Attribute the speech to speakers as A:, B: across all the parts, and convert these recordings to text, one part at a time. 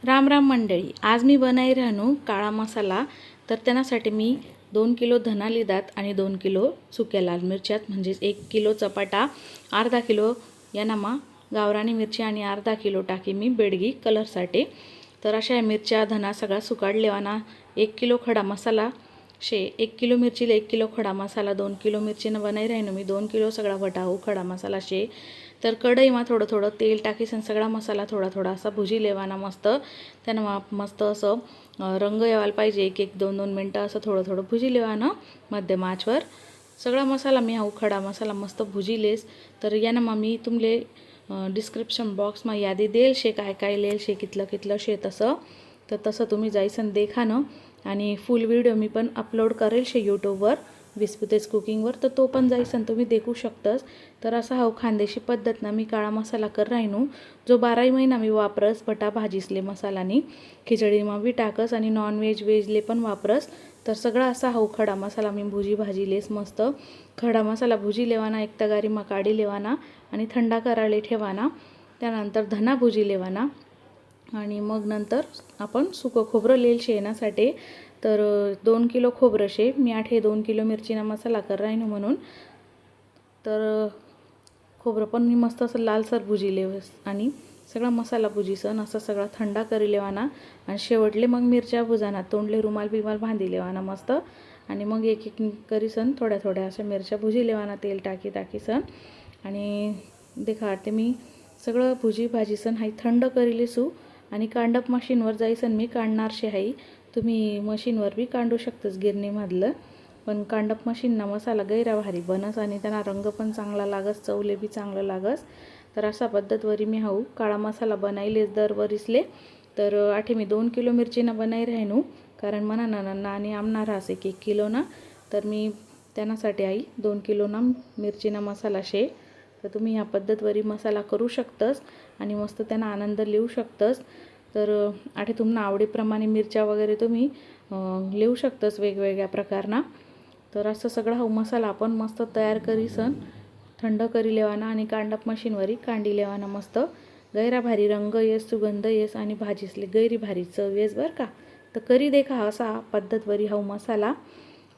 A: राम राम मंडळी, आज मी बनाई राहणू काळा मसाला. तर त्यासाठी मी 2 किलो धनाली दात आणि 2 किलो सुक्या लाल मिरच्यात म्हणजेच 1 किलो चपाटा, अर्धा किलो यानामा गावरानी मिरची आणि अर्धा किलो टाकी मी बेडगी कलरसाठी. तर अशा मिरच्या धना सगळा सुकाडलेवाना 1 किलो खडा मसाला शे 1 किलो मिरचीला 1 किलो खडा मसाला 2 किलो मिरचीनं बनाई राहिनो मी 2 किलो सगळा वटाऊ खडा मसाला शे. तर कढईमा थोडं थोडं तेल टाकीसन सगळा मसाला थोडा थोडा असा भुजी लेवाना मस्त. त्यानं मस्त असं रंग यायला पाहिजे, 1-1 2-2 मिनटं असं थोडं थोडं भुजी लेवानं मध्यम आचवर. सगळा मसाला मी हा खडा मसाला मस्त भुजीलेस. तर यानं मग मी तुमले डिस्क्रिप्शन बॉक्समा यादी देईल शे काय काय लेल शे कितलं कितलं शे तसं. तर तसं तुम्ही जायसन देखानं आणि फुल व्हिडिओ मी पण अपलोड करेल शे यूट्यूबवर विस्पुतेज कुकिंगवर, तर तो पण जायसन तुम्ही देखू शकतस. तर असा हा खानदेशी पद्धतना मी काळा मसाला कर राहिनू, जो 12 महिना मी वापरस. बटा भाजीसले मसालानी खिचडीमा बी टाकस आणि नॉनव्हेज वेजले पण वापरस. तर सगळा असा हा खडा मसाला मी भुजी भाजीलेस मस्त. खडा मसाला भुजी लेवाना, एक तगारीमा काढी लेवाना आणि थंडा करायला ठेवाना. त्यानंतर धना भुजी लेवाना आणि मग नंतर आपण सुकं खोबरं लेल शेणासाठी. तर 2 किलो खोबरं शे मी 2 किलो मिरचीना मसाला कर राहिनो म्हणून. तर खोबरं पण मी मस्त असं लालसर भुजी लेवस आणि सगळा मसाला भुजीसन असं सगळा थंडा करी लेवाना. आणि शेवटले मग मिरच्या भुजाना तोंडले रुमाल बिमाल बांधी लेवाना मस्त. आणि मग एक एक करीसन थोड्या थोड्या अशा मिरच्या भुजी लेवाना तेल टाकीसन. आणि देखाडते मी सगळं भुजी भाजीसन हाई थंड करीलेसू. आणि कांडप मशीनवर जाईसन मी काढणार शे हाई. तुम्ही मशीनवर बी काढू शकतस गिरणीमधलं, पण कांडप मशीनना मसाला गैरा भारी बनस आणि त्यांना रंग पण चांगला लागस, चवले बी चांगलं लागस. तर अशा पद्धतवरी मी हाऊ काळा मसाला बनाईलेस दरवरीसले. तर आठे मी 2 किलो मिरचीना बनाई राहिनू, कारण मना नाना आणि आमना राहस 1-1 किलो ना. तर मी त्यासाठी आई 2 किलो ना मिरचीना मसाला शे. तर तुम्ही ह्या पद्धतवरी मसाला करू शकतस आणि मस्त त्यांना आनंद लिहू शकतस. तर आठे तुम्हाला आवडीप्रमाणे मिरच्या वगैरे तुम्ही लिहू शकतस वेगवेगळ्या प्रकारना. तर असं सगळा हा मसाला आपण मस्त तयार करीसन थंड करी लेवाना आणि कांडप मशीनवरी कांडी लेवाना मस्त. गैरा भारी रंग येस, सुगंध येस आणि भाजीसले गैरी भारी चव येस बरं का. तर करी देखा असा पद्धतवरी हा मसाला.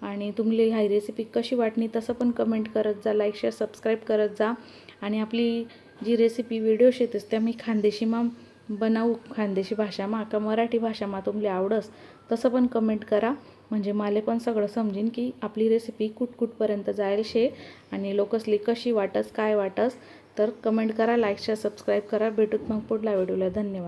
A: आणि तुमले ही रेसिपी कशी वाटणी तसं पण कमेंट करत जा, लाईक शेअर सबस्क्राईब करत जा. आणि आपली जी रेसिपी व्हिडिओ शेतस त्या मी खानदेशीमा बनावू, खानदेशी भाषामा का मराठी भाषामा तुमले आवडस तसं पण कमेंट करा. म्हणजे माले पण सगळं समजीन की आपली रेसिपी कुठपर्यंत जाईल शे आणि लोकसली कशी वाटस काय वाटस. तर कमेंट करा, लाईक शेअर सबस्क्राईब करा. भेटूत मग पुढल्या व्हिडिओला. धन्यवाद.